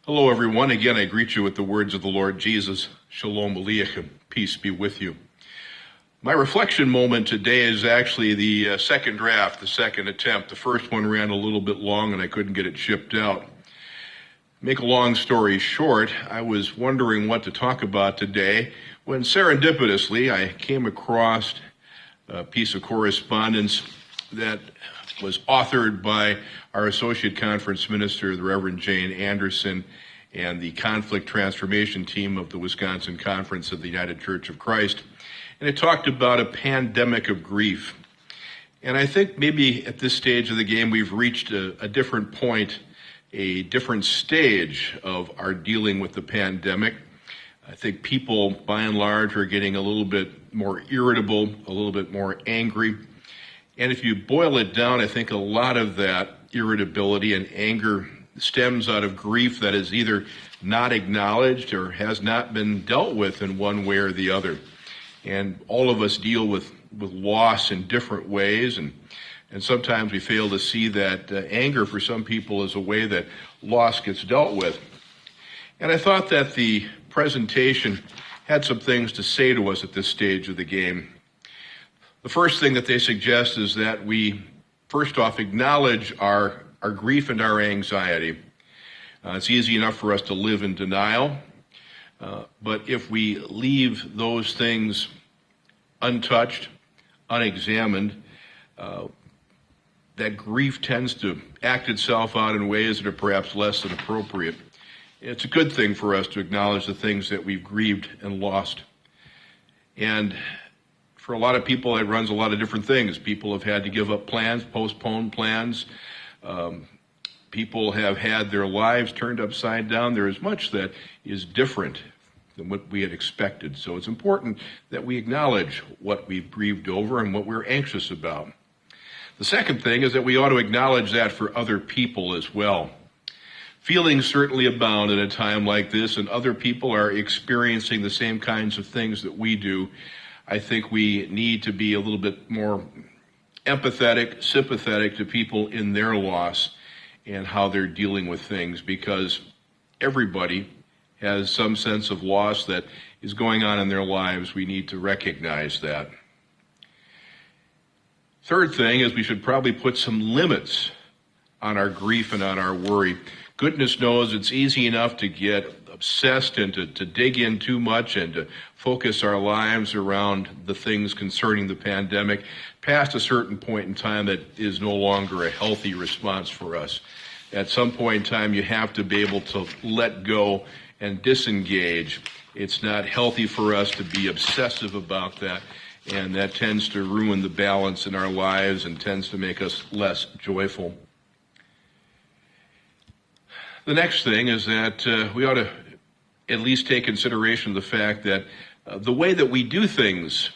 Hello, everyone. Again, I greet you with the words of the Lord Jesus. Shalom Aleichem. Peace be with you. My reflection moment today is actually the second draft, the second attempt. The first one ran a little bit long and I couldn't get it shipped out. Make a long story short, I was wondering what to talk about today when serendipitously I came across a piece of correspondence that was authored by our Associate Conference Minister, the Reverend Jane Anderson, and the Conflict Transformation Team of the Wisconsin Conference of the United Church of Christ. And it talked about a pandemic of grief. And I think maybe at this stage of the game we've reached a different point, a different stage of our dealing with the pandemic. I think people, by and large, are getting a little bit more irritable, a little bit more angry. And if you boil it down, I think a lot of that irritability and anger stems out of grief that is either not acknowledged or has not been dealt with in one way or the other. And all of us deal with loss in different ways, and sometimes we fail to see that anger for some people is a way that loss gets dealt with. And I thought that the presentation had some things to say to us at this stage of the game. The first thing that they suggest is that we, first off, acknowledge our grief and our anxiety. It's easy enough for us to live in denial, but if we leave those things untouched, unexamined, that grief tends to act itself out in ways that are perhaps less than appropriate. It's a good thing for us to acknowledge the things that we've grieved and lost. And for a lot of people, it runs a lot of different things. People have had to give up plans, postpone plans. People have had their lives turned upside down. There is much that is different than what we had expected. So it's important that we acknowledge what we've grieved over and what we're anxious about. The second thing is that we ought to acknowledge that for other people as well. Feelings certainly abound in a time like this, and other people are experiencing the same kinds of things that we do. I think we need to be a little bit more empathetic, sympathetic to people in their loss and how they're dealing with things, because everybody has some sense of loss that is going on in their lives. We need to recognize that. Third thing is we should probably put some limits on our grief and on our worry. Goodness knows it's easy enough to get obsessed and to dig in too much and to focus our lives around the things concerning the pandemic past a certain point in time that is no longer a healthy response for us. At some point in time, you have to be able to let go and disengage. It's not healthy for us to be obsessive about that, and that tends to ruin the balance in our lives and tends to make us less joyful. The next thing is that we ought to at least take consideration of the fact that the way that we do things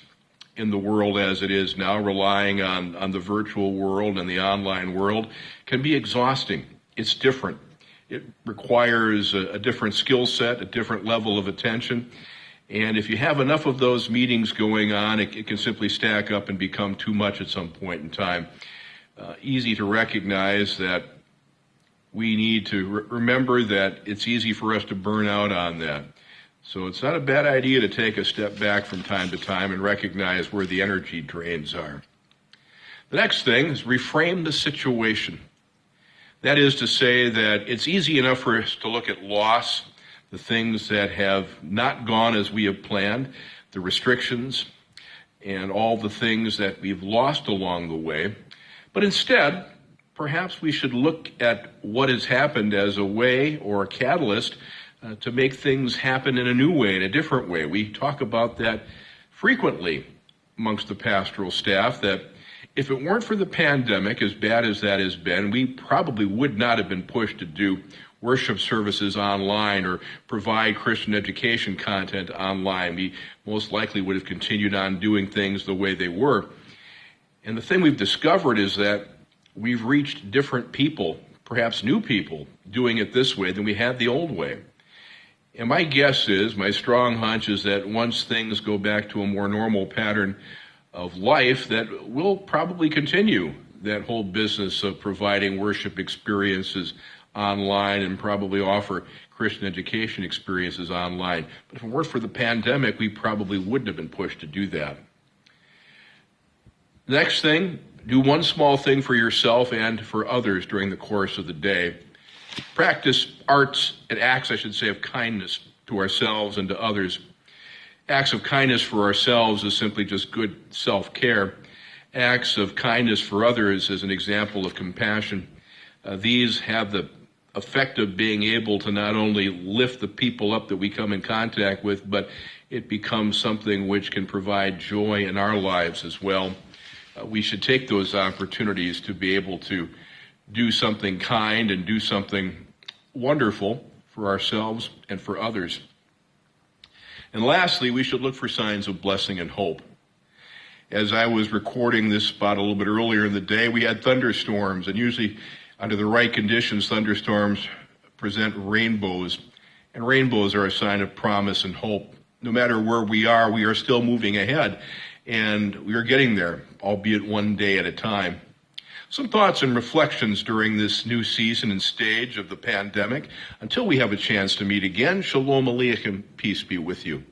in the world as it is now, relying on the virtual world and the online world, can be exhausting. It's different. It requires a different skill set, a different level of attention. And if you have enough of those meetings going on, it can simply stack up and become too much at some point in time. Easy to recognize that we need to remember that it's easy for us to burn out on that. So it's not a bad idea to take a step back from time to time and recognize where the energy drains are. The next thing is reframe the situation. That is to say that it's easy enough for us to look at loss, the things that have not gone as we have planned, the restrictions, and all the things that we've lost along the way. But instead, perhaps we should look at what has happened as a way or a catalyst to make things happen in a new way, in a different way. We talk about that frequently amongst the pastoral staff, that if it weren't for the pandemic, as bad as that has been, we probably would not have been pushed to do worship services online or provide Christian education content online. We most likely would have continued on doing things the way they were. And the thing we've discovered is that we've reached different people, perhaps new people, doing it this way than we had the old way. And my guess is, my strong hunch is that once things go back to a more normal pattern of life, that we'll probably continue that whole business of providing worship experiences online and probably offer Christian education experiences online. But if it weren't for the pandemic, we probably wouldn't have been pushed to do that. Next thing, do one small thing for yourself and for others during the course of the day. Practice acts of kindness to ourselves and to others. Acts of kindness for ourselves is simply just good self-care. Acts of kindness for others is an example of compassion. These have the effect of being able to not only lift the people up that we come in contact with, but it becomes something which can provide joy in our lives as well. We should take those opportunities to be able to do something kind and do something wonderful for ourselves and for others. And lastly, we should look for signs of blessing and hope. As I was recording this spot a little bit earlier in the day, we had thunderstorms, and usually under the right conditions, thunderstorms present rainbows, and rainbows are a sign of promise and hope. No matter where we are still moving ahead, and we are getting there, albeit one day at a time. Some thoughts and reflections during this new season and stage of the pandemic. Until we have a chance to meet again, Shalom Aleichem, peace be with you.